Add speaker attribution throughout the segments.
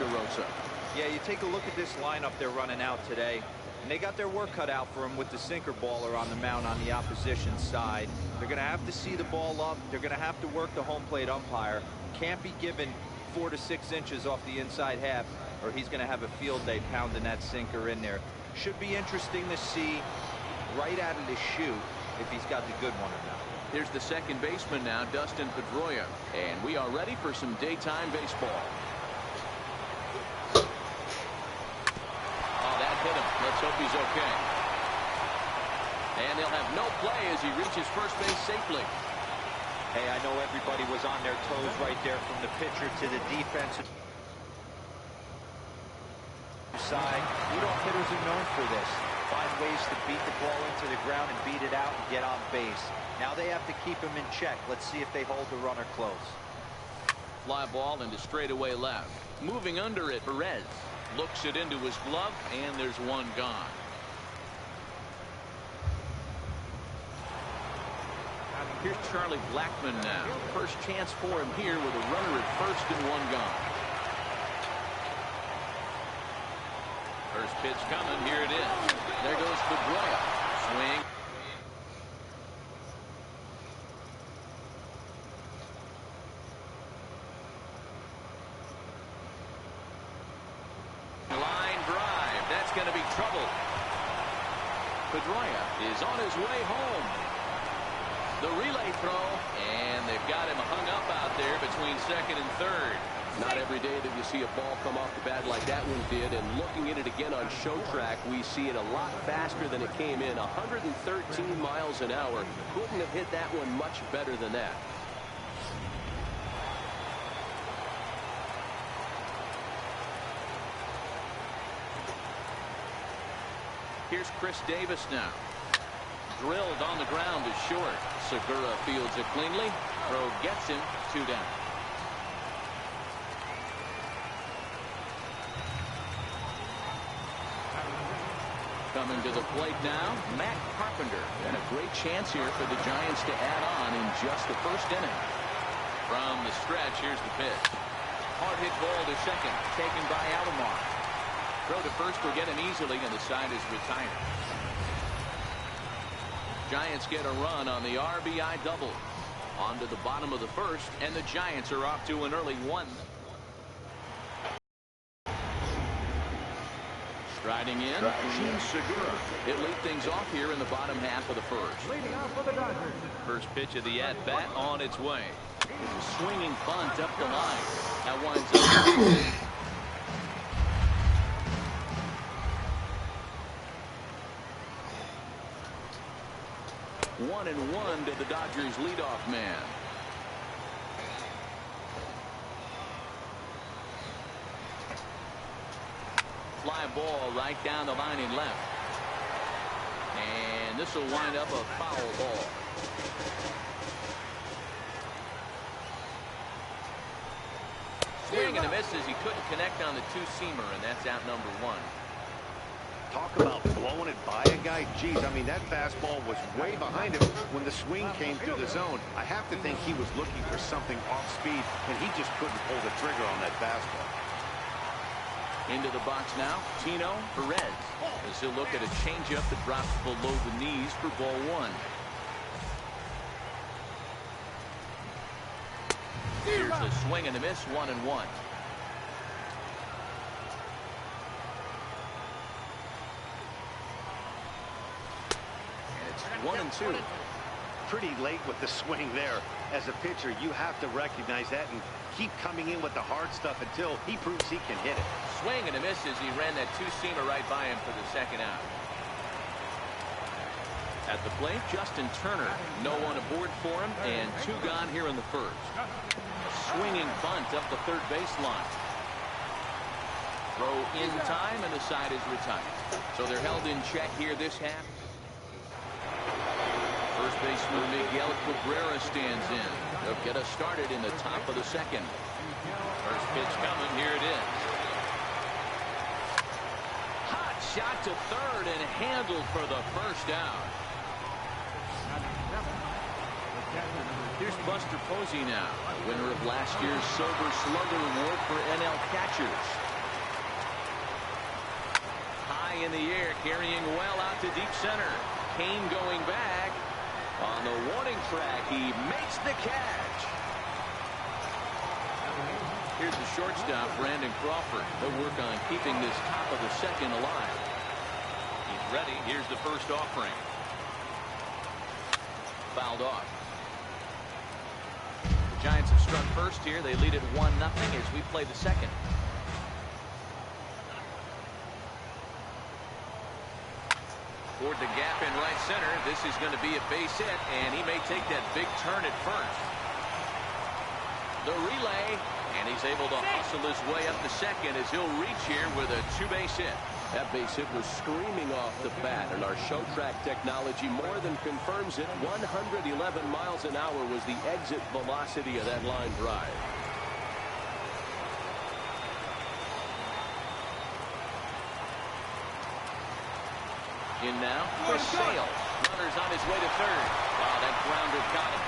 Speaker 1: DeRosa.
Speaker 2: Yeah, you take a look at this lineup they're running out today, and they got their work cut out for them with the sinker baller on the mound on the opposition side. They're going to have to see the ball up. They're going to have to work the home plate umpire. Can't be given 4 to 6 inches off the inside half, or he's going to have a field day pounding that sinker in there. Should be interesting to see right out of the chute if he's got the good one or not.
Speaker 1: Here's the second baseman now, Dustin Pedroia, and we are ready for some daytime baseball. Oh, that hit him. Let's hope he's okay. And they'll have no play as he reaches first base safely.
Speaker 2: Hey, I know everybody was on their toes right there from the pitcher to the defensive side. Leadoff hitters are known for this. Find ways to beat the ball into the ground and beat it out and get on base. Now they have to keep him in check. Let's see if they hold the runner close.
Speaker 1: Fly ball into straightaway left. Moving under it, Perez looks it into his glove, and there's one gone. Here's Charlie Blackmon now. First chance for him here with a runner at first and one gone. First pitch coming. Here it is. There goes Pedroia. Swing. Line drive. That's going to be trouble. Pedroia is on his way home. The relay throw, and they've got him hung up out there between second and third.
Speaker 3: Not every day that you see a ball come off the bat like that one did, and looking at it again on show track, we see it a lot faster than it came in. 113 miles an hour. Couldn't have hit that one much better than that.
Speaker 1: Here's Chris Davis now. Drilled on the ground is short. Segura fields it cleanly. Throw gets him 2 down. Coming to the plate now, Matt Carpenter. And a great chance here for the Giants to add on in just the first inning. From the stretch, here's the pitch. Hard hit ball to second, taken by Alomar. Throw to first will get him easily, and the side is retired. Giants get a run on the RBI double. On to the bottom of the first, and the Giants are off to an early 1. Striding in, Gene Segura. It lead things off here in the bottom half of the first. First pitch of the at-bat on its way. Swinging bunt up the line. That winds up. 1-1 to the Dodgers leadoff man. Fly ball right down the line in left. And this will wind up a foul ball. Swing and a miss as he couldn't connect on the two-seamer, and that's out number 1.
Speaker 4: Talk about blowing it by a guy. Geez, I mean, that fastball was way behind him when the swing came through the zone. I have to think he was looking for something off speed, and he just couldn't pull the trigger on that fastball.
Speaker 1: Into the box now, Tino Perez, as he'll look at a changeup that drops below the knees for ball 1. Here's a swing and a miss, 1-1. And it's 1-2.
Speaker 4: Pretty late with the swing there. As a pitcher, you have to recognize that and keep coming in with the hard stuff until he proves he can hit it.
Speaker 1: Swing and a miss as he ran that two-seamer right by him for the second out. At the plate, Justin Turner. No one aboard for him, and 2 gone here in the first. Swinging bunt up the third baseline. Throw in time, and the side is retired. So they're held in check here this half. First baseman Miguel Cabrera stands in. They'll get us started in the top of the second. First pitch coming. Here it is. Hot shot to third and handled for the first out. Here's Buster Posey now, winner of last year's Silver Slugger Award for NL catchers. high in the air, carrying well out to deep center. Kane going back. On the warning track, he makes the catch. Here's the shortstop, Brandon Crawford. They'll work on keeping this top of the second alive. He's ready. Here's the first offering. Fouled off. The Giants have struck first here. They lead at 1-0 as we play the second. Toward the gap in right center. This is going to be a base hit, and he may take that big turn at first. The relay, and he's able to hustle his way up to second as he'll reach here with a two-base hit.
Speaker 3: That base hit was screaming off the bat, and our show track technology more than confirms it. 111 miles an hour was the exit velocity of that line drive.
Speaker 1: In now for Sale. Runners on his way to third. Wow, that grounder got him.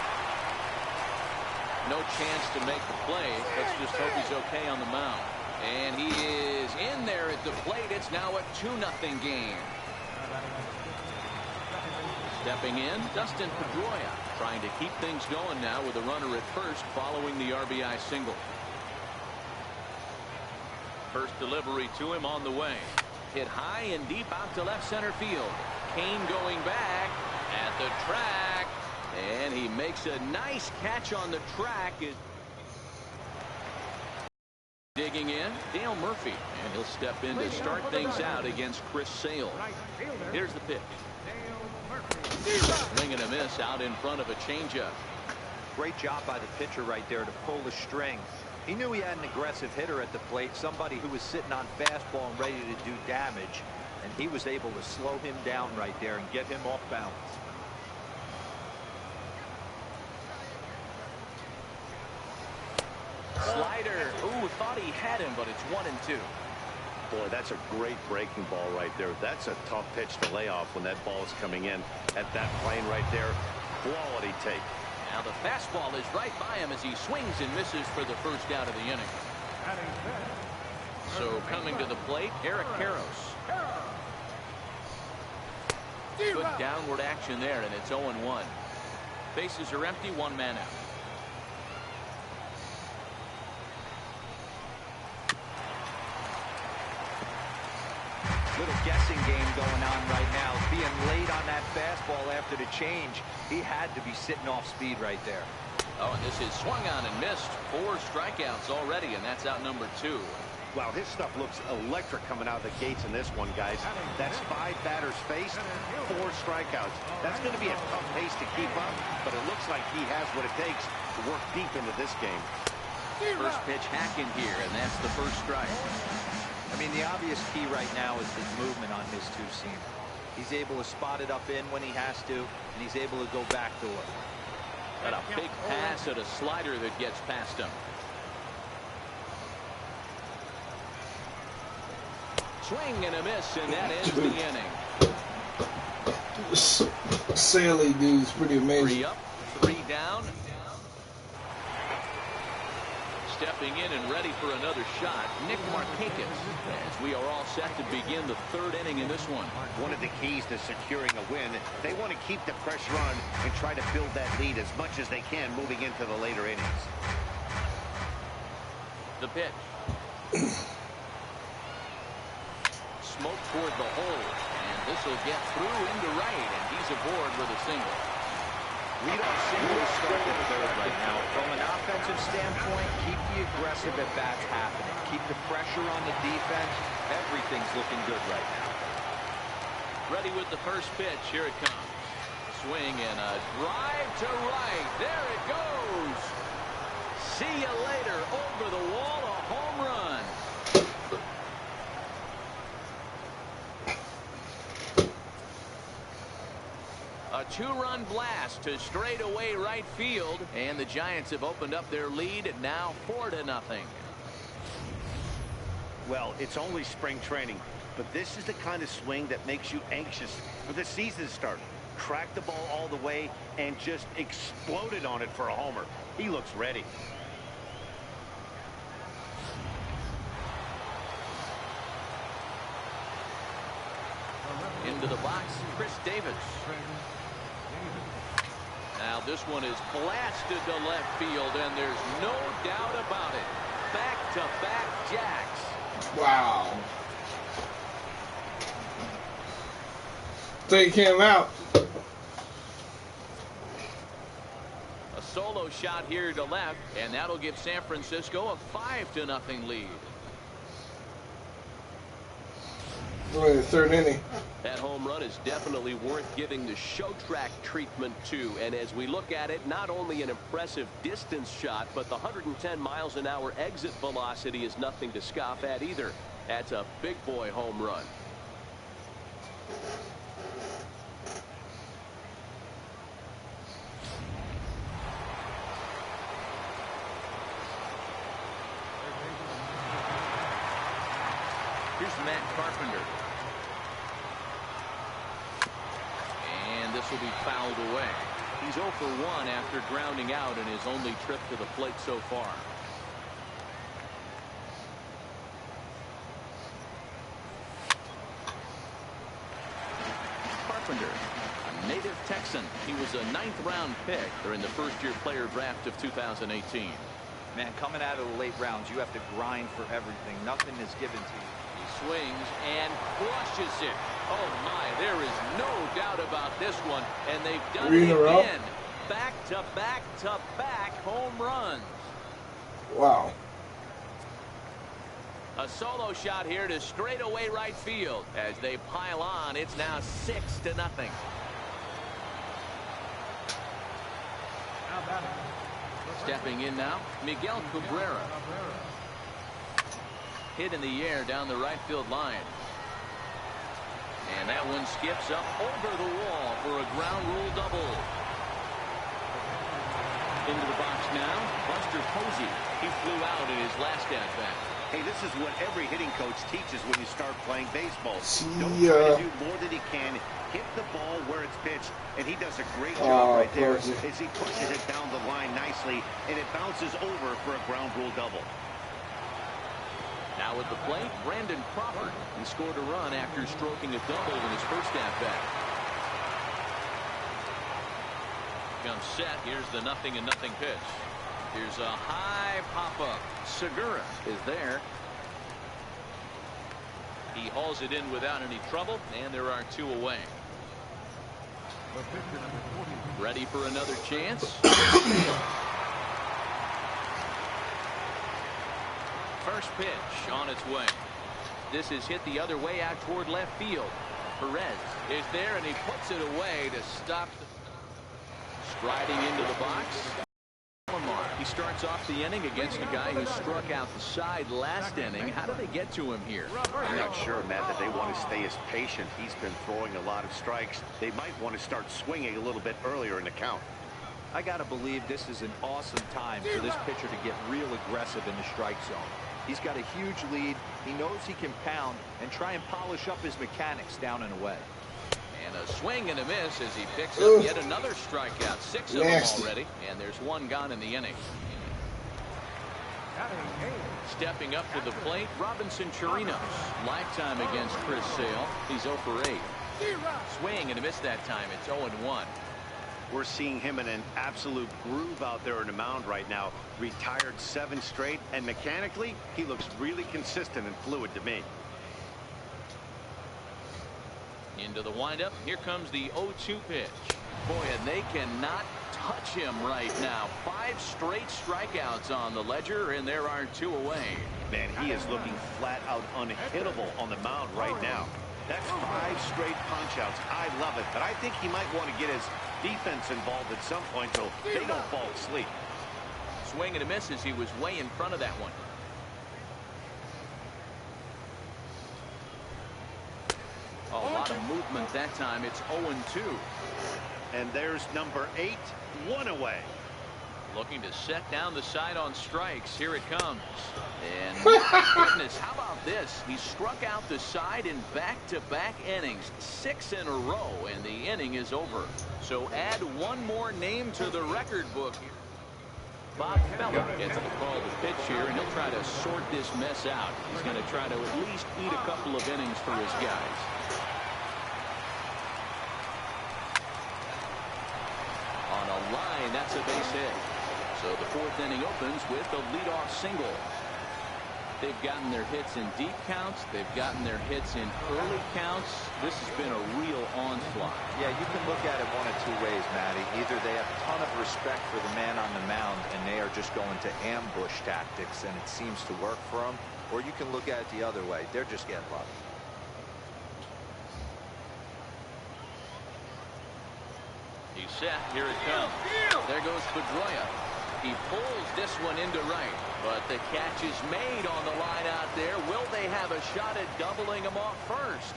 Speaker 1: No chance to make the play. Let's just hope he's okay on the mound. And he is in there at the plate. It's now a 2-0 game. Stepping in, Dustin Pedroia, trying to keep things going now with a runner at first following the RBI single. First delivery to him on the way. Hit high and deep out to left center field. Kane going back at the track, and he makes a nice catch on the track. Digging in, Dale Murphy, and he'll step in to start things out against Chris Sale. Here's the pitch. Swing and a miss out in front of a changeup.
Speaker 2: Great job by the pitcher right there to pull the string. He knew he had an aggressive hitter at the plate, somebody who was sitting on fastball and ready to do damage, and he was able to slow him down right there and get him off balance.
Speaker 1: Slider. Ooh, thought he had him, but it's 1-2.
Speaker 4: Boy, that's a great breaking ball right there. That's a tough pitch to lay off when that ball is coming in at that plane right there. Quality take.
Speaker 1: Now the fastball is right by him as he swings and misses for the first out of the inning. So coming to the plate, Eric Karros. Good downward action there, and it's 0-1. Bases are empty, one man out.
Speaker 2: Little guessing game going on right now. Being late on that fastball after the change, he had to be sitting off speed right there.
Speaker 1: Oh, and this is swung on and missed. 4 strikeouts already, and that's out number 2.
Speaker 4: Wow, his stuff looks electric coming out of the gates in this one, guys. That's 5 batters faced, 4 strikeouts. That's going to be a tough pace to keep up, but it looks like he has what it takes to work deep into this game.
Speaker 1: First pitch hacking here, and that's the first strike.
Speaker 2: I mean, the obvious key right now is his movement on his two-seam. He's able to spot it up in when he has to, and he's able to go back to it.
Speaker 1: Got a big pass at a slider that gets past him. Swing and a miss, and that ends the inning.
Speaker 5: Saley dude's pretty amazing.
Speaker 1: 3 up, 3 down. Stepping in and ready for another shot, Nick Markakis, as we are all set to begin the 3rd inning in this one.
Speaker 4: One of the keys to securing a win, they want to keep the pressure on and try to build that lead as much as they can moving into the later innings.
Speaker 1: The pitch. Smoke toward the hole, and this will get through into right, and he's aboard with a single.
Speaker 2: We don't see who start at third right now. From an offensive standpoint, keep the aggressive at-bats happening. Keep the pressure on the defense. Everything's looking good right now.
Speaker 1: Ready with the first pitch. Here it comes. Swing and a drive to right. There it goes. See you later. Over the wall, a home run. A 2-run blast to straightaway right field, and the Giants have opened up their lead at now 4-0.
Speaker 4: Well, it's only spring training, but this is the kind of swing that makes you anxious for the season to start. Track the ball all the way and just exploded on it for a homer. He looks ready.
Speaker 1: Chris Davis. Now this one is blasted to left field, and there's no doubt about it. Back-to-back jacks.
Speaker 5: Wow. Take him out.
Speaker 1: A solo shot here to left, and that'll give San Francisco a 5-0 lead.
Speaker 5: We're in the third inning.
Speaker 3: That home run is definitely worth giving the show track treatment to. And as we look at it, not only an impressive distance shot, but the 110 miles an hour exit velocity is nothing to scoff at either. That's a big boy home run.
Speaker 1: Here's Matt Carpenter. And this will be fouled away. He's 0 for 1 after grounding out in his only trip to the plate so far. Carpenter, a native Texan. He was a 9th-round pick during the first-year player draft of 2018.
Speaker 2: Man, coming out of the late rounds, you have to grind for everything. Nothing is given to you.
Speaker 1: He swings and crushes it. Oh my, there is no doubt about this one, and they've done it again. Back-to-back-to-back home runs.
Speaker 5: Wow.
Speaker 1: A solo shot here to straightaway right field. As they pile on, it's now 6-0. Stepping in now, Miguel Cabrera. Hit in the air down the right field line. And that one skips up over the wall for a ground rule double. Into the box now, Buster Posey. He flew out in his last at-bat.
Speaker 4: Hey, this is what every hitting coach teaches when you start playing baseball. Don't
Speaker 5: Yeah.
Speaker 4: try to do more than he can. Hit the ball where it's pitched, and he does a great job right there
Speaker 5: Posey.
Speaker 4: as he pushes it down the line nicely, and it bounces over for a ground rule double.
Speaker 1: Now at the plate, Brandon Crawford. He scored a run after stroking a double in his first at-bat. Comes set. Here's the 0-0 pitch. Here's a high pop-up. Segura is there. He hauls it in without any trouble, and there are 2 away. Ready for another chance? First pitch on its way. This is hit the other way out toward left field. Perez is there, and he puts it away to stop. Striding into the box. He starts off the inning against a guy who struck out the side last inning. How do they get to him here?
Speaker 4: I'm not sure, Matt, that they want to stay as patient. He's been throwing a lot of strikes. They might want to start swinging a little bit earlier in the count.
Speaker 2: I got to believe this is an awesome time for this pitcher to get real aggressive in the strike zone. He's got a huge lead. He knows he can pound and try and polish up his mechanics down and away.
Speaker 1: And a swing and a miss as he picks up yet another strikeout. 6 of them already, and there's 1 gone in the inning. Stepping up to the plate, Robinson Chirinos. Lifetime against Chris Sale. He's 0 for 8. Swing and a miss that time. It's 0-1.
Speaker 4: We're seeing him in an absolute groove out there in the mound right now. Retired 7 straight, and mechanically, he looks really consistent and fluid to me.
Speaker 1: Into the windup. Here comes the 0-2 pitch. Boy, and they cannot touch him right now. 5 straight strikeouts on the ledger, and there are 2 away.
Speaker 4: Man, he is looking flat out unhittable on the mound right now. That's 5 straight punch-outs. I love it, but I think he might want to get his defense involved at some point so they don't fall asleep.
Speaker 1: Swing and a miss as he was way in front of that one. A lot of movement that time. It's 0-2.
Speaker 4: And there's number 8, 1 away.
Speaker 1: Looking to set down the side on strikes. Here it comes. And goodness, how about this? He struck out the side in back-to-back innings. 6 in a row, and the inning is over. So add 1 more name to the record book here. Bob Feller gets the call to pitch here, and he'll try to sort this mess out. He's going to try to at least eat a couple of innings for his guys. and that's a base hit. So the fourth inning opens with a leadoff single. They've gotten their hits in deep counts. They've gotten their hits in early counts. This has been a real onslaught.
Speaker 2: Yeah, you can look at it one of two ways, Matty. Either they have a ton of respect for the man on the mound and they are just going to ambush tactics and it seems to work for them, or you can look at it the other way. They're just getting lucky.
Speaker 1: He's set. Here it comes. There goes Pedroia. He pulls this one into right, but the catch is made on the line out there. Will they have a shot at doubling him off first?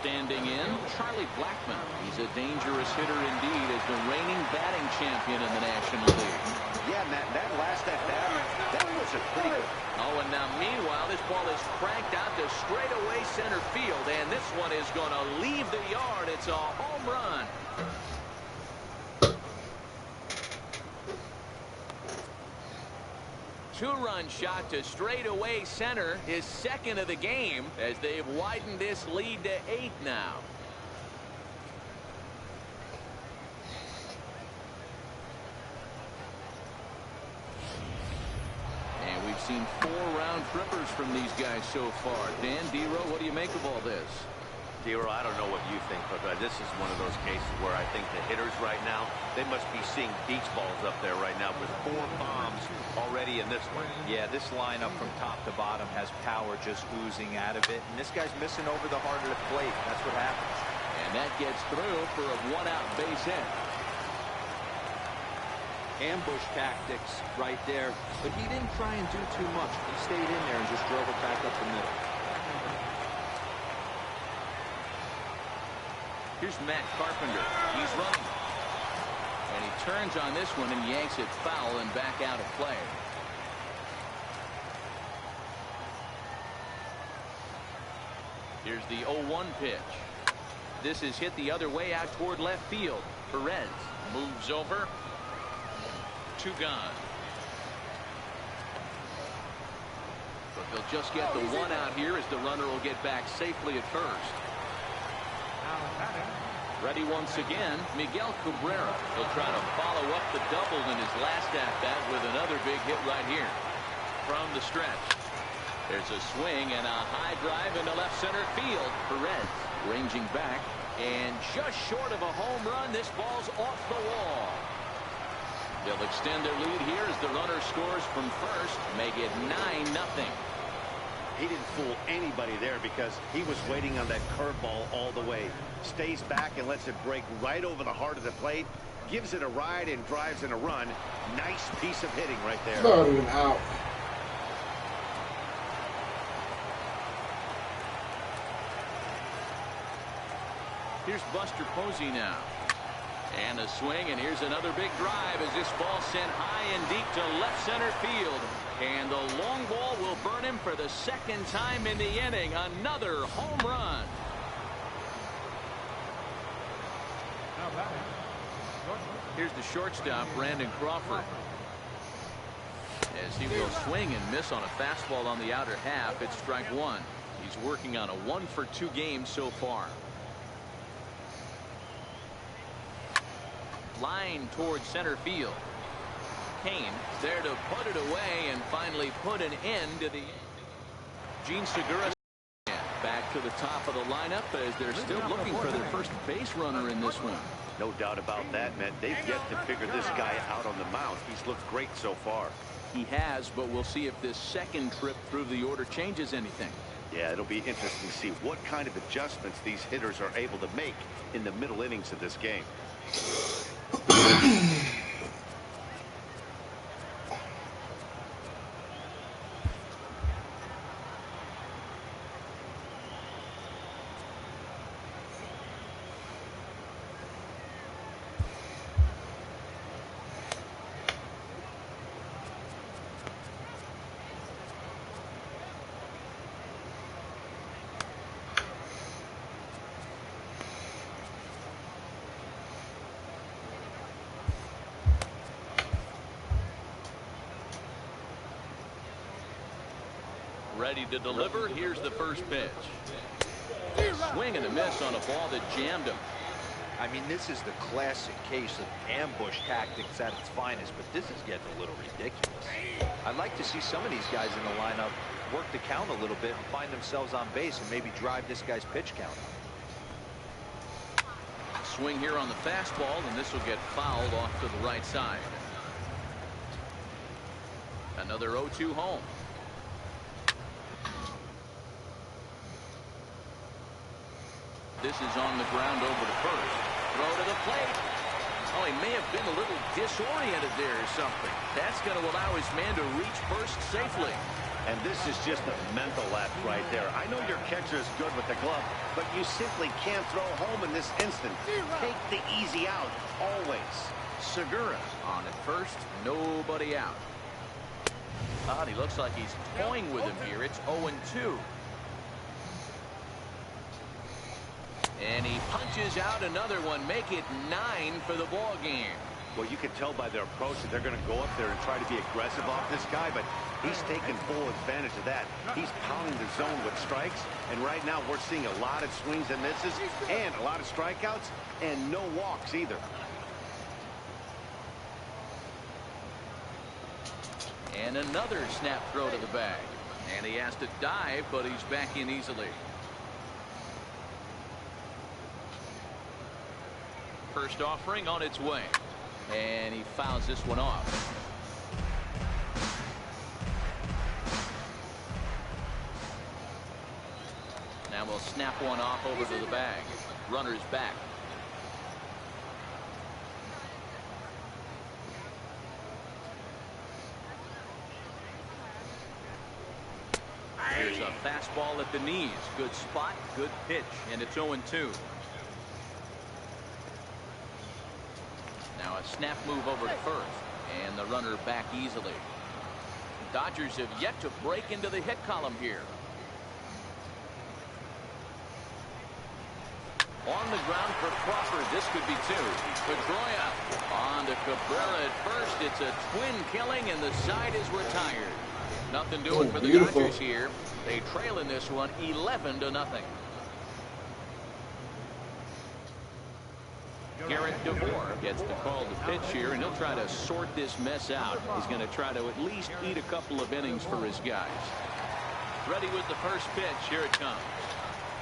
Speaker 1: Standing in, Charlie Blackmon. He's a dangerous hitter indeed as the reigning batting champion in the National League.
Speaker 4: Yeah, Matt, that last at bat, that was a pretty good.
Speaker 1: Oh, and now meanwhile, this ball is cranked out to straightaway center field, and this one is going to leave the yard. It's a home run. Two-run shot to straightaway center, his second of the game, as they've widened this lead to 8 now. And we've seen 4 round trippers from these guys so far. Dan, D-Row, what do you make of all this?
Speaker 3: D-Row, I don't know what you think, but this is one of those cases where I think the hitters right now, they must be seeing beach balls up there right now with 4 bombs already in this one.
Speaker 2: Yeah, this lineup from top to bottom has power just oozing out of it, and this guy's missing over the heart of the plate. That's what happens.
Speaker 1: And that gets through for a 1-out base hit.
Speaker 2: Ambush tactics right there, but he didn't try and do too much. He stayed in there and just drove it back up the middle.
Speaker 1: Here's Matt Carpenter. He's running. And he turns on this one and yanks it foul and back out of play. Here's the 0-1 pitch. This is hit the other way out toward left field. Perez moves over. 2 gone. But they'll just get the 1 out here as the runner will get back safely at first. Ready once again, Miguel Cabrera. He'll try to follow up the double in his last at-bat with another big hit right here. From the stretch. There's a swing and a high drive into left center field. Perez ranging back and just short of a home run. This ball's off the wall. They'll extend their lead here as the runner scores from first. Make it 9-0.
Speaker 4: He didn't fool anybody there because he was waiting on that curveball all the way. Stays back and lets it break right over the heart of the plate. Gives it a ride and drives in a run. Nice piece of hitting right there.
Speaker 5: Not even out.
Speaker 1: Here's Buster Posey now. And a swing, and here's another big drive as this ball sent high and deep to left center field. And the long ball will burn him for the second time in the inning. Another home run. Here's the shortstop, Brandon Crawford. As he will swing and miss on a fastball on the outer half, it's strike 1. He's working on a 1-for-2 game so far. Line towards center field. Kane there to put it away and finally put an end to the Gene Segura back to the top of the lineup as they're still looking for their first base runner in this one.
Speaker 4: No doubt about that, man. They've yet to figure this guy out on the mound. He's looked great so far.
Speaker 1: He has, but we'll see if this second trip through the order changes anything.
Speaker 4: Yeah, it'll be interesting to see what kind of adjustments these hitters are able to make in the middle innings of this game.
Speaker 1: Ready to deliver. Here's the first pitch. Swing and a miss on a ball that jammed him.
Speaker 2: I mean, this is the classic case of ambush tactics at its finest, but this is getting a little ridiculous. I'd like to see some of these guys in the lineup work the count a little bit and find themselves on base and maybe drive this guy's pitch count up.
Speaker 1: Swing here on the fastball, and this will get fouled off to the right side. Another 0-2 home. This is on the ground over to first. Throw to the plate. Oh, he may have been a little disoriented there or something. That's going to allow his man to reach first safely.
Speaker 4: And this is just a mental act right there. I know your catcher is good with the glove, but you simply can't throw home in this instant. Take the easy out, always.
Speaker 1: Segura on at first, nobody out. He looks like he's toying with him here. It's 0-2. And he punches out another one, make it 9 for the ball game.
Speaker 4: Well, you can tell by their approach that they're going to go up there and try to be aggressive off this guy, but he's taking full advantage of that. He's pounding the zone with strikes, and right now we're seeing a lot of swings and misses and a lot of strikeouts and no walks either.
Speaker 1: And another snap throw to the bag. And he has to dive, but he's back in easily. First offering on its way. And he fouls this one off. Now we'll snap one off over to the bag. Runner's back. Here's a fastball at the knees. Good spot, good pitch, and it's 0-2. Now a snap move over to first, and the runner back easily. Dodgers have yet to break into the hit column here. On the ground for Crawford. This could be 2. Pedroia on to Cabrera at first. It's a twin killing, and the side is retired. Nothing doing for the Dodgers here. They trail in this one 11-0. Garrett DeVore gets to call the pitch here, and he'll try to sort this mess out. He's going to try to at least eat a couple of innings for his guys. Ready with the first pitch. Here it comes.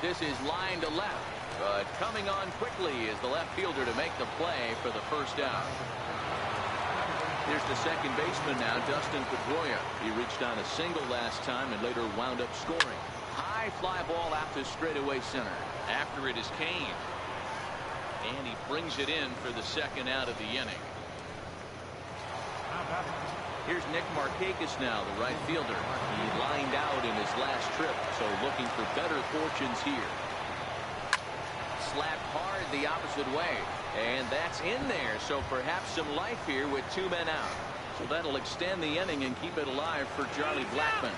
Speaker 1: This is line to left, but coming on quickly is the left fielder to make the play for the first out. Here's the second baseman now, Dustin Pedroia. He reached on a single last time and later wound up scoring. High fly ball out to straightaway center. After it is Kane. And he brings it in for the second out of the inning. Here's Nick Markakis now, the right fielder. He lined out in his last trip, so looking for better fortunes here. Slapped hard the opposite way. And that's in there, so perhaps some life here with 2 men out. So that'll extend the inning and keep it alive for Charlie Blackmon.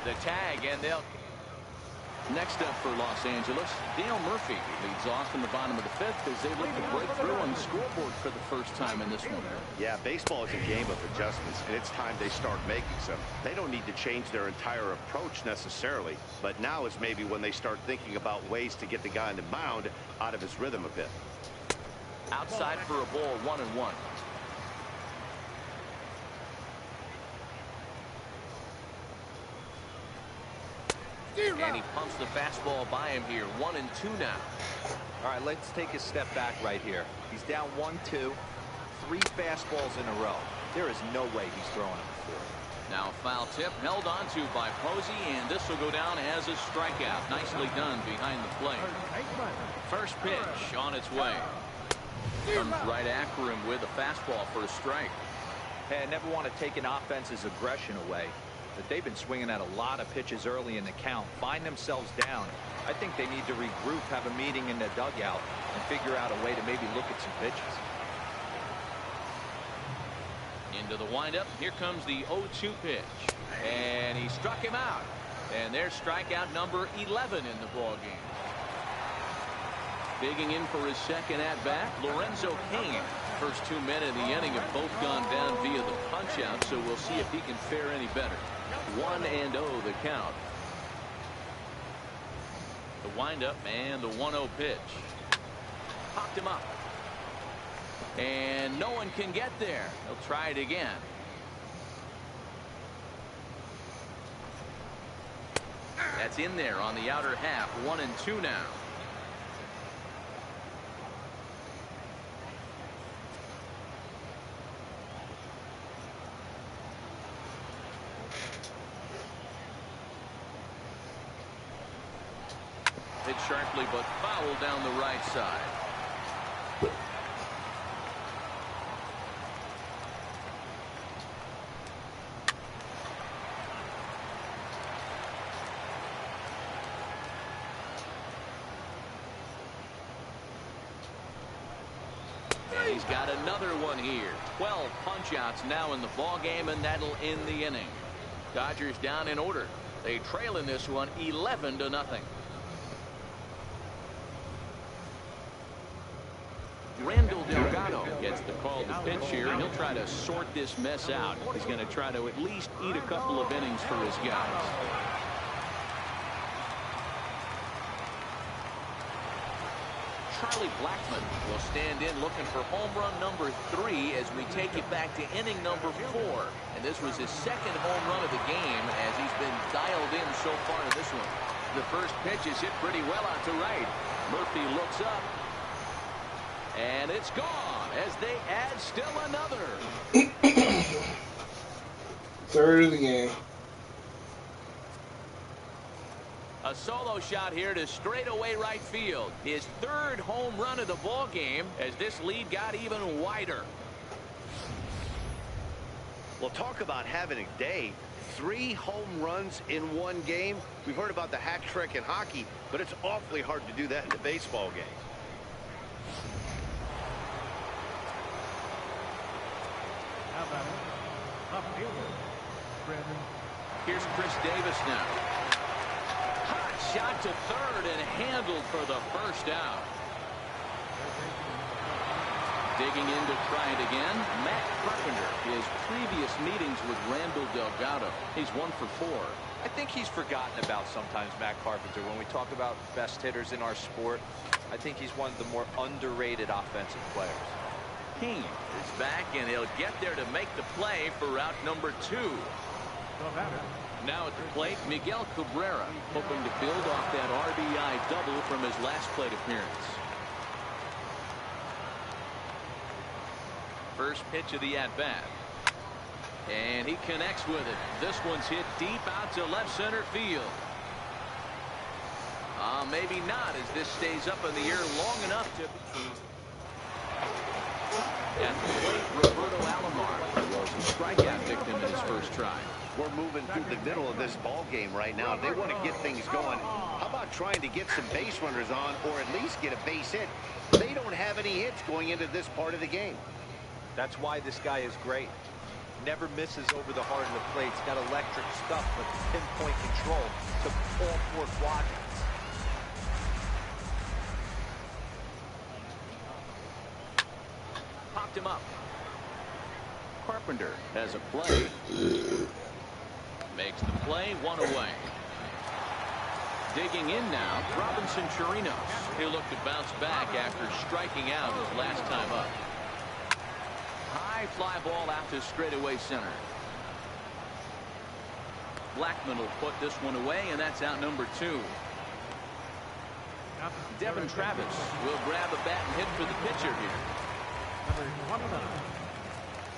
Speaker 1: The tag, and they'll... Next up for Los Angeles, Dale Murphy leads off in the bottom of the 5th as they look to break through on the scoreboard for the first time in this one.
Speaker 4: Yeah, baseball is a game of adjustments, and it's time they start making some. They don't need to change their entire approach necessarily, but now is maybe when they start thinking about ways to get the guy on the mound out of his rhythm a bit.
Speaker 1: Outside for a ball, 1-1. And he pumps the fastball by him here. 1-2 now.
Speaker 2: All right, let's take a step back right here. He's down 1-2, 3 fastballs in a row. There is no way he's throwing them before.
Speaker 1: Now a foul tip held onto by Posey, and this will go down as a strikeout. Nicely done behind the plate. First pitch on its way. Comes right after him with a fastball for a strike.
Speaker 2: Hey, I never want to take an offense's aggression away, but they've been swinging at a lot of pitches early in the count. Find themselves down. I think they need to regroup, have a meeting in the dugout, and figure out a way to maybe look at some pitches.
Speaker 1: Into the windup. Here comes the 0-2 pitch. And he struck him out. And there's strikeout number 11 in the ballgame. Digging in for his second at-bat, Lorenzo Cain. First 2 men in the inning have both gone down via the punch-out, so we'll see if he can fare any better. 1-0 the count. The windup and the 1-0 pitch. Popped him up. And no one can get there. He'll try it again. That's in there on the outer half. 1-2 now. Hit sharply, but foul down the right side. And he's got another one here. 12 punch-outs now in the ball game, and that'll end the inning. Dodgers down in order. They trail in this one 11-0. Randall Delgado gets the call to pitch here, and he'll try to sort this mess out. He's going to try to at least eat a couple of innings for his guys. Charlie Blackmon will stand in looking for home run number 3 as we take it back to inning number 4. And this was his second home run of the game as he's been dialed in so far in this one. The first pitch is hit pretty well out to right. Murphy looks up. And it's gone as they add still another.
Speaker 5: Third of the game.
Speaker 1: A solo shot here to straightaway right field. His third home run of the ball game as this lead got even wider.
Speaker 4: Well, talk about having a day. 3 home runs in one game. We've heard about the hat trick in hockey, but it's awfully hard to do that in a baseball game.
Speaker 6: How about it? Up fielder, Brandon.
Speaker 1: Here's Chris Davis now. Hot shot to third and handled for the first out. Digging in to try it again, Matt Carpenter. His previous meetings with Randall Delgado. He's 1 for 4.
Speaker 2: I think he's forgotten about sometimes, Matt Carpenter. When we talk about best hitters in our sport, I think he's one of the more underrated offensive players.
Speaker 1: King is back, and he'll get there to make the play for route number 2. Now at the plate, Miguel Cabrera, hoping to build off that RBI double from his last plate appearance. First pitch of the at-bat. And he connects with it. This one's hit deep out to left center field. Maybe not, as this stays up in the air long enough to... At the plate, Roberto Alomar was a strikeout victim in his first try.
Speaker 4: We're moving through the middle of this ball game right now. They want to get things going. How about trying to get some base runners on, or at least get a base hit? They don't have any hits going into this part of the game.
Speaker 2: That's why this guy is great. Never misses over the heart of the plate. He's got electric stuff, but pinpoint control to all 4 quadrants.
Speaker 1: Popped him up. Carpenter has a play. Makes the play, 1 away. Digging in now, Robinson Chirinos. He'll look to bounce back after striking out his last time up. High fly ball out to straightaway center. Blackmon will put this one away, and that's out number 2. Devin Travis will grab a bat and hit for the pitcher here.
Speaker 6: Number 29,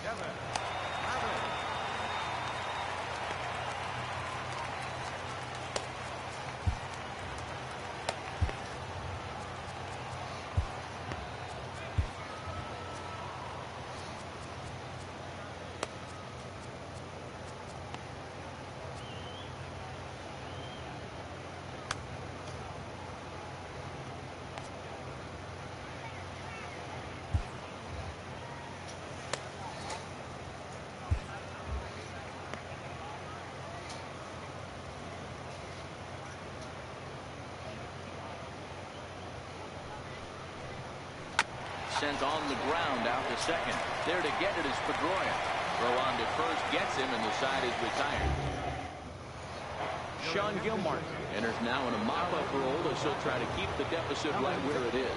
Speaker 6: Devin Travis.
Speaker 1: Sent on the ground out to second. There to get it is Pedroia. Throw on to first gets him, and the side is retired. Sean Gilmartin enters now in a mop-up role as he'll try to keep the deficit right where it is.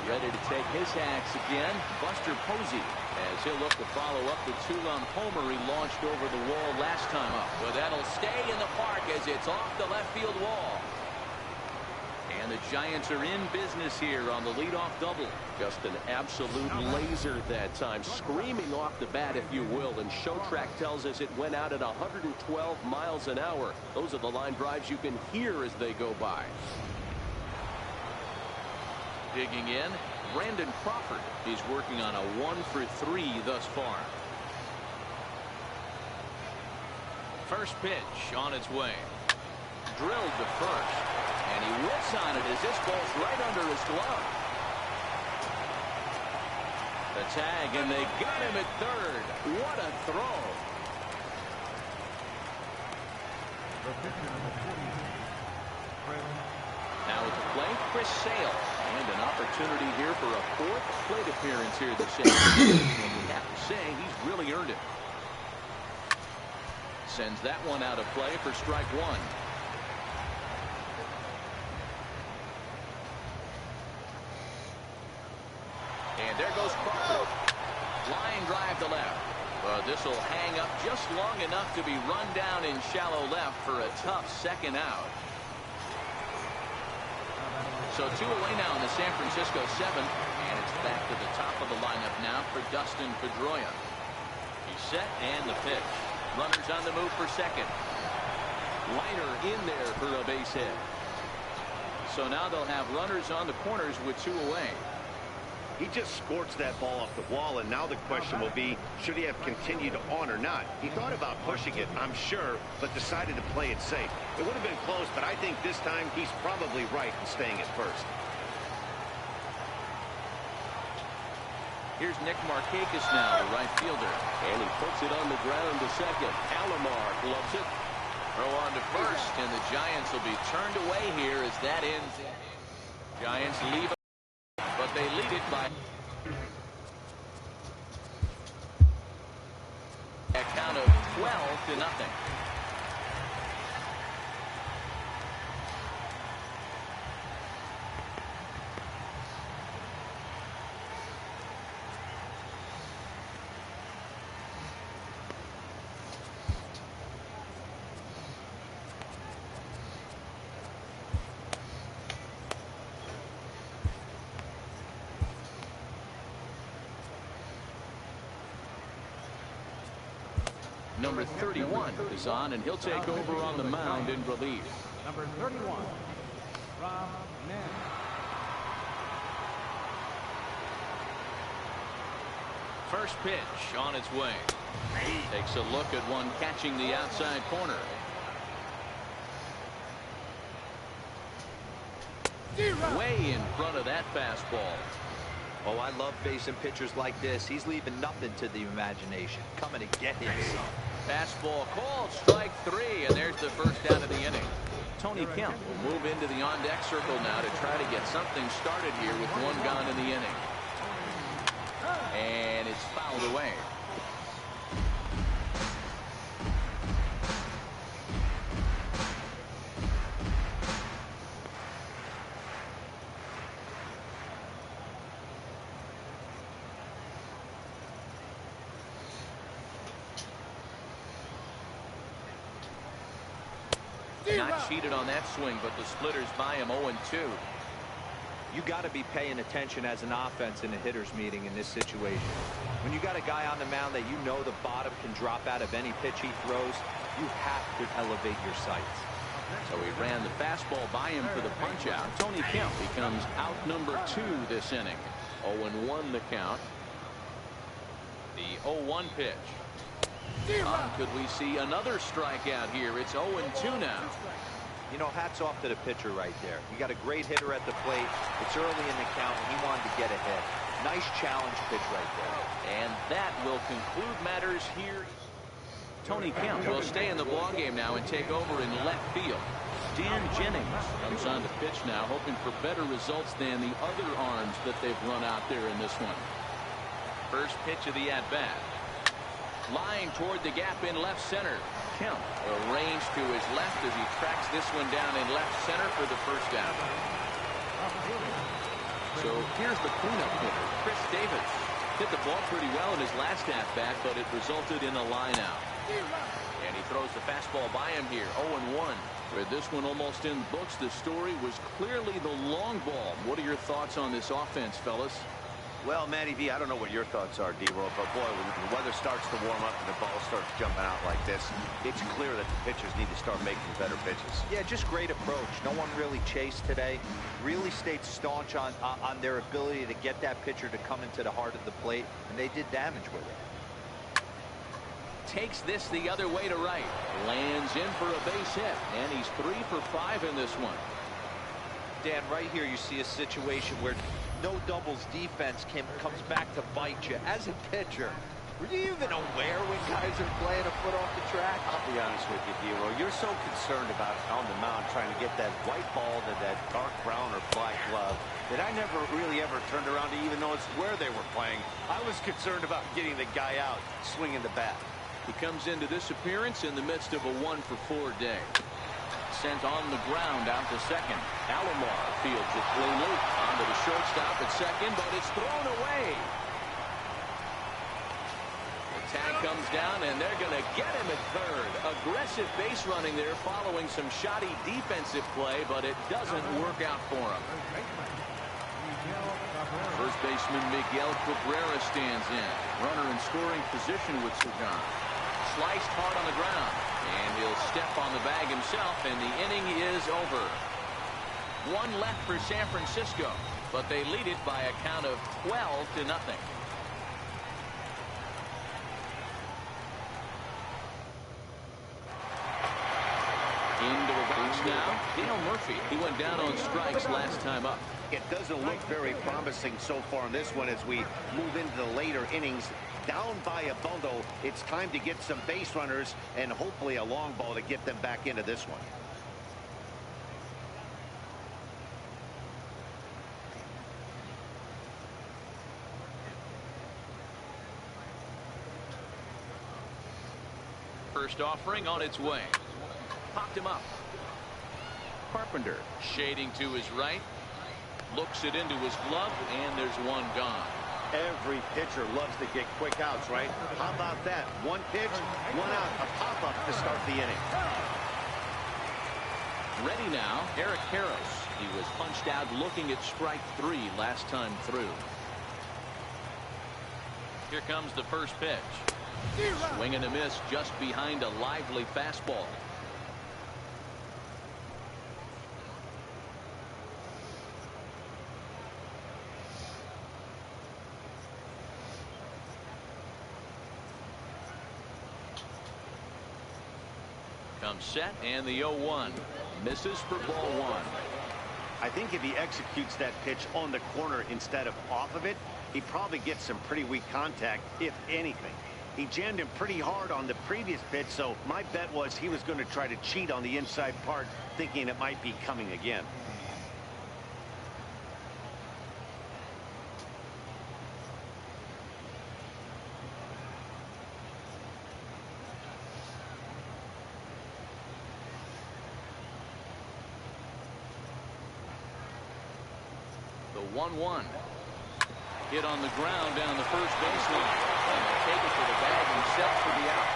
Speaker 1: Ready to take his hacks again, Buster Posey, as he'll look to follow up the two-run homer he launched over the wall last time up. But that'll stay in the park as it's off the left field wall. And the Giants are in business here on the leadoff double.
Speaker 3: Just an absolute laser that time, screaming off the bat, if you will. And Showtrack tells us it went out at 112 miles an hour. Those are the line drives you can hear as they go by.
Speaker 1: Digging in, Brandon Crawford. He's working on a 1-for-3 thus far. First pitch on its way. Drilled to first. And he whips on it as this ball's right under his glove. The tag, and they got him at third. What a throw. Now at the plate, Chris Sale. And an opportunity here for a fourth plate appearance here this afternoon. And you have to say he's really earned it. Sends that one out of play for strike one. And there goes Crawford. Line drive to left. But this will hang up just long enough to be run down in shallow left for a tough second out. So 2 away now in the San Francisco 7th, and it's back to the top of the lineup now for Dustin Pedroia. He's set, and the pitch. Runners on the move for second. Liner in there for a base hit. So now they'll have runners on the corners with 2 away.
Speaker 4: He just scorched that ball off the wall, and now the question will be, should he have continued on or not? He thought about pushing it, I'm sure, but decided to play it safe. It would have been close, but I think this time he's probably right in staying at first.
Speaker 1: Here's Nick Markakis now, the right fielder.
Speaker 3: And he puts it on the ground to second. Alomar gloves it.
Speaker 1: Throw on to first, and the Giants will be turned away here as that ends. Giants leave it, but they lead it by a count of 12-0. Number 31 is on, and he'll take over on the mound in relief.
Speaker 6: Number 31, Rob Mann.
Speaker 1: First pitch on its way. Takes a look at one catching the outside corner. Way in front of that fastball.
Speaker 2: Oh, I love facing pitchers like this. He's leaving nothing to the imagination. Coming to get his.
Speaker 1: Fastball called, strike 3, and there's the first out of the inning. Tony Kemp will move into the on-deck circle now to try to get something started here with one gone in the inning. And it's fouled away. Not cheated on that swing, but the splitters by him 0-2.
Speaker 2: You got to be paying attention as an offense in a hitter's meeting in this situation. When you got a guy on the mound that you know the bottom can drop out of any pitch he throws, you have to elevate your sights.
Speaker 1: So he ran the fastball by him for the punch out. Tony Kemp becomes out number 2 this inning. 0-1 the count. The 0-1 pitch. Could we see another strikeout here? It's 0-2 now.
Speaker 2: You know, hats off to the pitcher right there. You got a great hitter at the plate. It's early in the count, and he wanted to get ahead. Nice challenge pitch right there.
Speaker 1: And that will conclude matters here. Tony Kemp will stay in the ballgame now and take over in left field. Dan Jennings comes on to pitch now, hoping for better results than the other arms that they've run out there in this one. First pitch of the at-bat. Line toward the gap in left center. Kemp arranged to his left as he tracks this one down in left center for the first out. So here's the cleanup hitter, Chris Davis. Hit the ball pretty well in his last at-bat, but it resulted in a line out. And he throws the fastball by him here, 0-1. With this one almost in the books, the story was clearly the long ball. What are your thoughts on this offense, fellas?
Speaker 4: Well, Matty V, I don't know what your thoughts are, D-Roll, but boy, when the weather starts to warm up and the ball starts jumping out like this, it's clear that the pitchers need to start making better pitches.
Speaker 2: Yeah, just great approach. No one really chased today. Really stayed staunch on their ability to get that pitcher to come into the heart of the plate, and they did damage with it.
Speaker 1: Takes this the other way to right. Lands in for a base hit, and he's 3 for 5 in this one.
Speaker 2: Dan, right here you see a situation where no doubles defense comes back to bite you. As a pitcher, were you even aware when guys are playing a foot off the track?
Speaker 4: I'll be honest with you, D-Roll. You're so concerned about on the mound trying to get that white ball to that dark brown or black glove that I never really ever turned around to even notice where they were playing. I was concerned about getting the guy out swinging the bat.
Speaker 1: He comes into this appearance in the midst of a 1-for-4 day. Sent on the ground out to second. Alomar fields it cleanly. Onto the shortstop at second, but it's thrown away. The tag comes down, and they're going to get him at third. Aggressive base running there following some shoddy defensive play, but it doesn't work out for him. First baseman Miguel Cabrera stands in. Runner in scoring position with Sagan. Sliced hard on the ground, and he'll step on the bag himself, and the inning is over. One left for San Francisco, but they lead it by a count of 12-0. Into the box now, Dale Murphy. He went down on strikes last time up.
Speaker 4: It doesn't look very promising so far in this one as we move into the later innings. Down by a bundle, it's time to get some base runners and hopefully a long ball to get them back into this one.
Speaker 1: First offering on its way. Popped him up. Carpenter shading to his right. Looks it into his glove, and there's one gone.
Speaker 4: Every pitcher loves to get quick outs, right? How about that? One pitch, one out, a pop-up to start the inning.
Speaker 1: Ready now, Eric Harris. He was punched out looking at strike 3 last time through. Here comes the first pitch. Swing and a miss just behind a lively fastball. Comes set, and the 0-1 misses for ball 1.
Speaker 4: I think if he executes that pitch on the corner instead of off of it, he probably gets some pretty weak contact, if anything. He jammed him pretty hard on the previous pitch, so my bet was he was going to try to cheat on the inside part, thinking it might be coming again.
Speaker 1: The 1-1. Hit on the ground down the first baseline. And he'll take it to the bag himself for the out.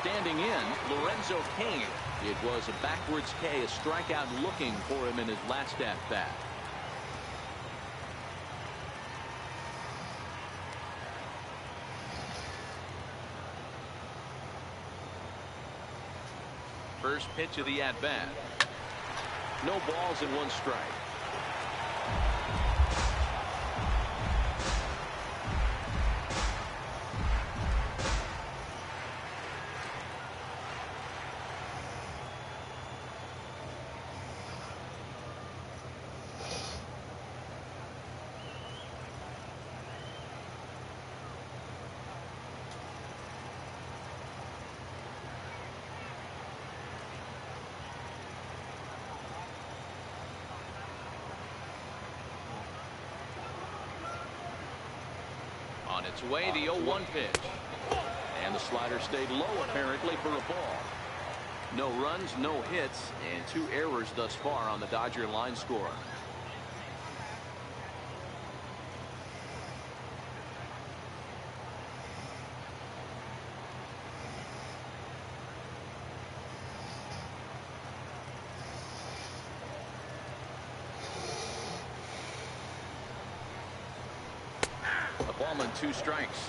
Speaker 1: Standing in, Lorenzo Cain. It was a backwards K, a strikeout looking for him in his last at-bat. First pitch of the at-bat. No balls and 1 strike. On its way, the 0-1 pitch. And the slider stayed low apparently for a ball. No runs, no hits, and 2 errors thus far on the Dodger line score. A ball and 2 strikes.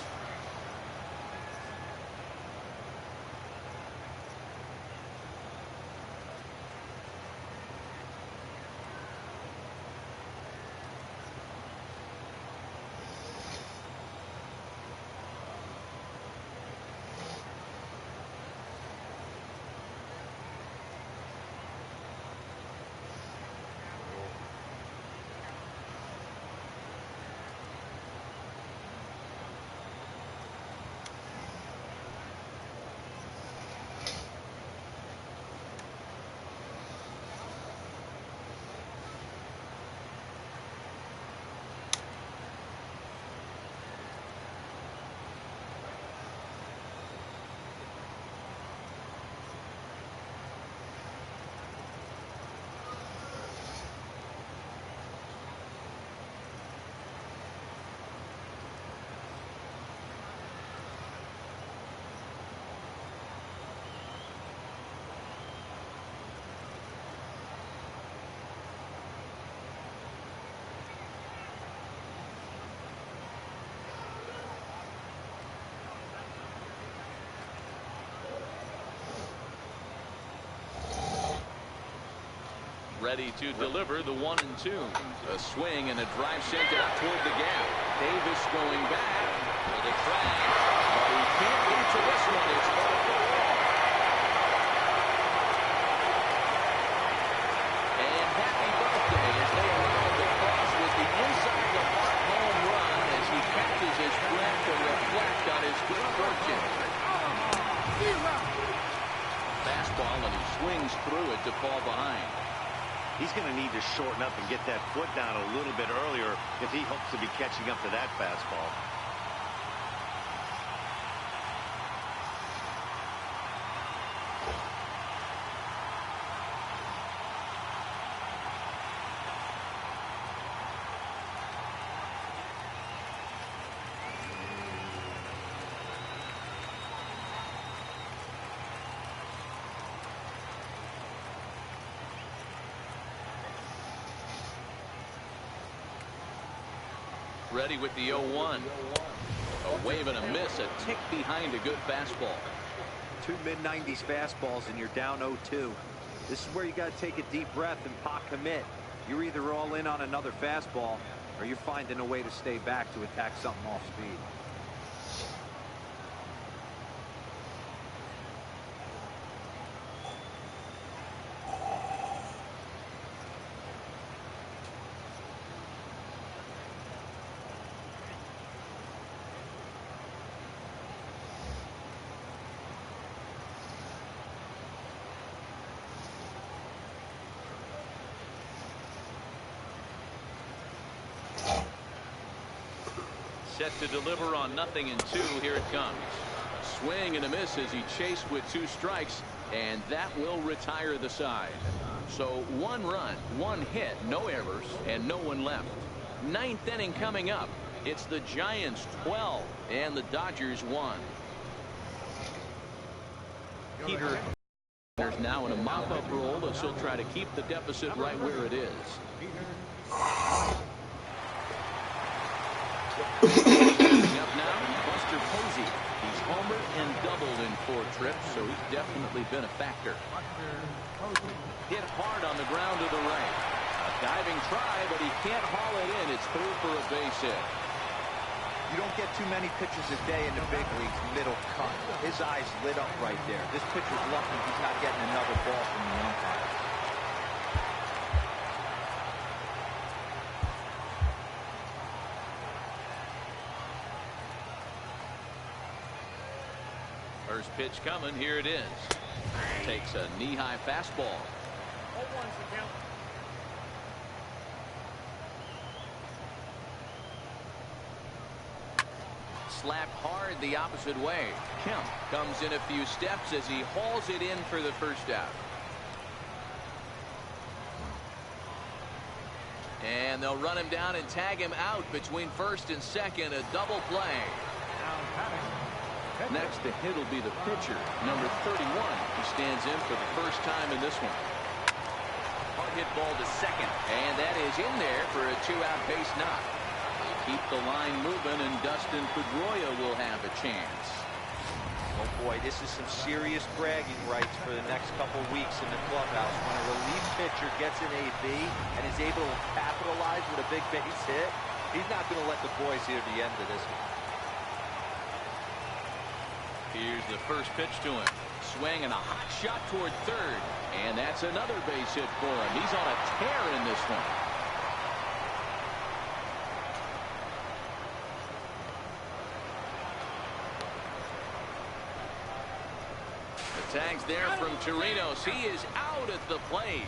Speaker 1: Ready to deliver the 1-2. A swing and a drive sent out toward the gap. Davis going back for the track, but he can't get to this one. It's off the wall. And happy birthday as they allow the cross with the inside the park home run as he catches his breath to reflect on his good fortune. Fastball and he swings through it to fall behind.
Speaker 4: He's going to need to shorten up and get that foot down a little bit earlier if he hopes to be catching up to that fastball.
Speaker 1: Ready with the 0-1. A wave and a miss, a tick behind a good fastball.
Speaker 2: 2 mid-90s fastballs and you're down 0-2. This is where you got to take a deep breath and pot commit. You're either all in on another fastball or you're finding a way to stay back to attack something off speed.
Speaker 1: Set to deliver on 0-2. Here it comes. A swing and a miss as he chased with 2 strikes, and that will retire the side. So 1 run, 1 hit, no errors, and no one left. 9th inning coming up. It's the Giants 12 and the Dodgers 1. Peter there's now in a mop-up role as he'll try to keep the deficit right where it is. Up now, Buster Posey. He's homered and doubled in 4 trips, so he's definitely been a factor. Hit hard on the ground to the right. A diving try, but he can't haul it in. It's through for a base hit.
Speaker 2: You don't get too many pitches a day in the big leagues middle cut. His eyes lit up right there. This pitcher's lucky he's not getting another ball from the umpire.
Speaker 1: First pitch coming. Here it is. Takes a knee-high fastball. slapped hard the opposite way. Kemp comes in a few steps as he hauls it in for the first out. And they'll run him down and tag him out between first and second. A double play. Next to hit will be the pitcher, number 31. He stands in for the first time in this one. Hard hit ball to second, and that is in there for a 2-out base knock. They keep the line moving, and Dustin Pedroia will have a chance.
Speaker 2: Oh boy, this is some serious bragging rights for the next couple weeks in the clubhouse. When a relief pitcher gets an AB and is able to capitalize with a big base hit, he's not going to let the boys hear the end of this one.
Speaker 1: Here's the first pitch to him. Swing and a hot shot toward third. And that's another base hit for him. He's on a tear in this one. The tag's there from Torinos. He is out at the plate.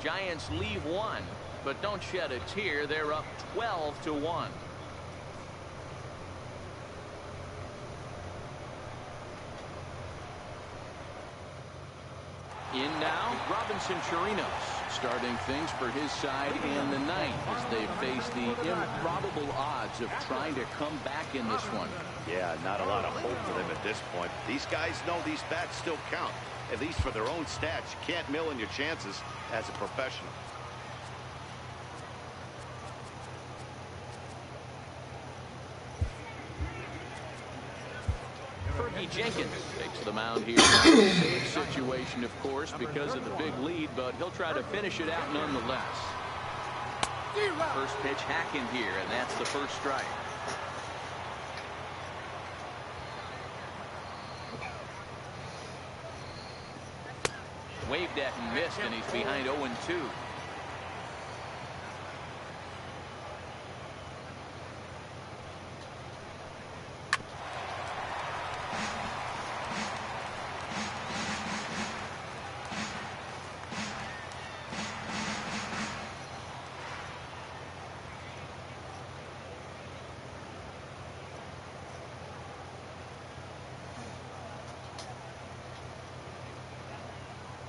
Speaker 1: Giants leave one, but don't shed a tear. They're up 12-1. In now, Robinson Chirinos, starting things for his side in the ninth as they face the improbable odds of trying to come back in this one.
Speaker 4: Yeah, not a lot of hope for them at this point. These guys know these bats still count, at least for their own stats. You can't mill in your chances as a professional.
Speaker 1: Fergie Jenkins takes the mound here. Safe situation, of course, because of the big lead, but he'll try to finish it out nonetheless. First pitch hack in here, and that's the first strike. Waved at and missed, and he's behind 0-2.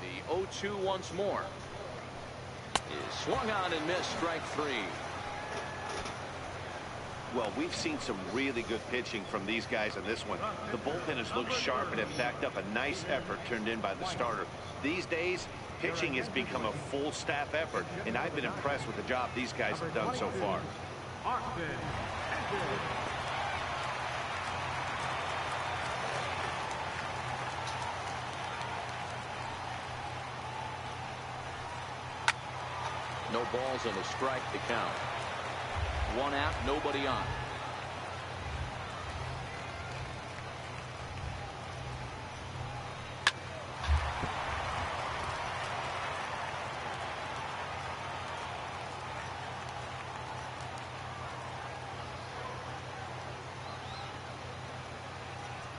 Speaker 1: The 0-2 once more. Is swung on and missed, strike three.
Speaker 4: Well, we've seen some really good pitching from these guys in this one. The bullpen has looked sharp and have backed up a nice effort turned in by the starter. These days, pitching has become a full staff effort, and I've been impressed with the job these guys have done so far.
Speaker 1: No balls and a strike to count. One out, nobody on.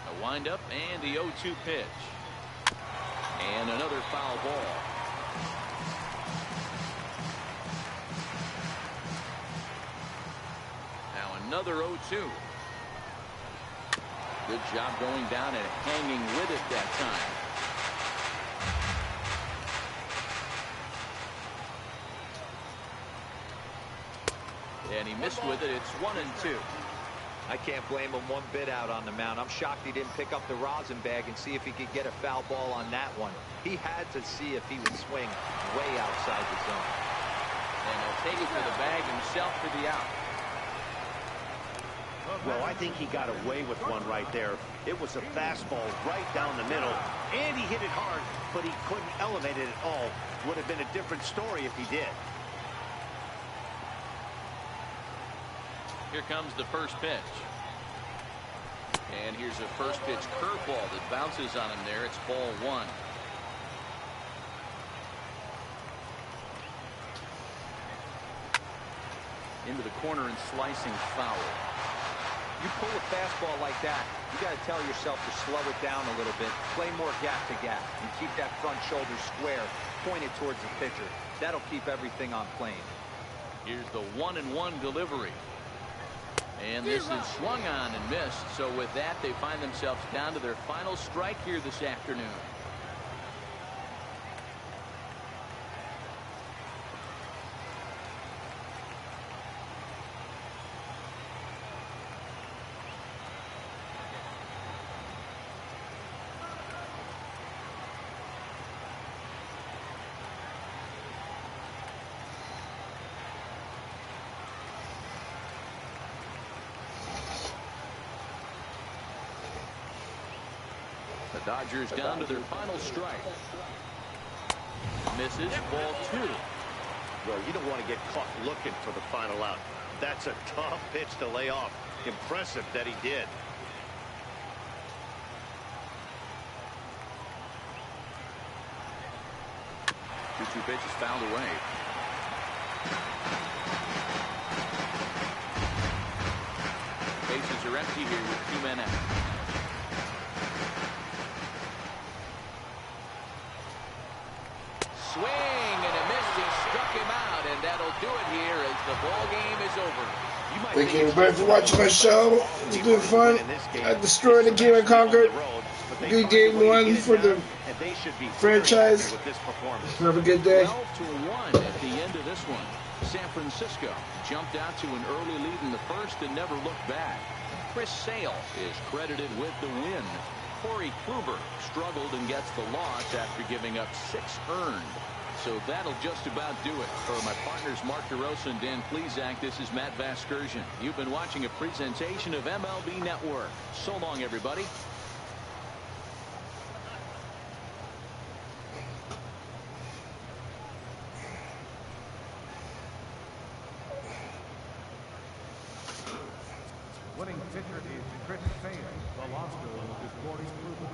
Speaker 1: A windup and the 0-2 pitch. And another foul ball. Another 0-2. Good job going down and hanging with it that time. And he missed with it. It's 1-2.
Speaker 2: I can't blame him one bit out on the mound. I'm shocked he didn't pick up the rosin bag and see if he could get a foul ball on that one. He had to see if he would swing way outside the zone.
Speaker 1: And he'll take it for the bag himself for the out.
Speaker 4: Well, I think he got away with one right there. It was a fastball right down the middle, and he hit it hard, but he couldn't elevate it at all. Would have been a different story if he did.
Speaker 1: Here comes the first pitch. And here's a first pitch curveball that bounces on him there. It's ball one. Into the corner and slicing foul.
Speaker 2: You pull a fastball like that, you got to tell yourself to slow it down a little bit, play more gap to gap, and keep that front shoulder square, pointed towards the pitcher. That'll keep everything on plane.
Speaker 1: Here's the 1-1 delivery. And this is swung on and missed. So with that, they find themselves down to their final strike here this afternoon. The Dodgers down to their final strike. Misses, ball 2.
Speaker 4: Well, you don't want to get caught looking for the final out. That's a tough pitch to lay off. Impressive that he did.
Speaker 1: 2-2 pitch is fouled away. Bases are empty here with 2 men out. Swing and a miss. He struck him out, and that'll do it here as the ball game is over.
Speaker 5: Thank you everybody for watching my show. It's been fun. I destroyed the game and conquered. Good game 1 for the franchise. Have a good day.
Speaker 1: 12-1 at the end of this one. San Francisco jumped out to an early lead in the first and never looked back. Chris Sale is credited with the win. Corey Kluber struggled and gets the loss after giving up 6 earned. So that'll just about do it. For my partners Mark DeRosa and Dan Plesac, this is Matt Vasgersian. You've been watching a presentation of MLB Network. So long, everybody.
Speaker 6: Winning pitcher is Chris Sale. The loss is Corey Kluber.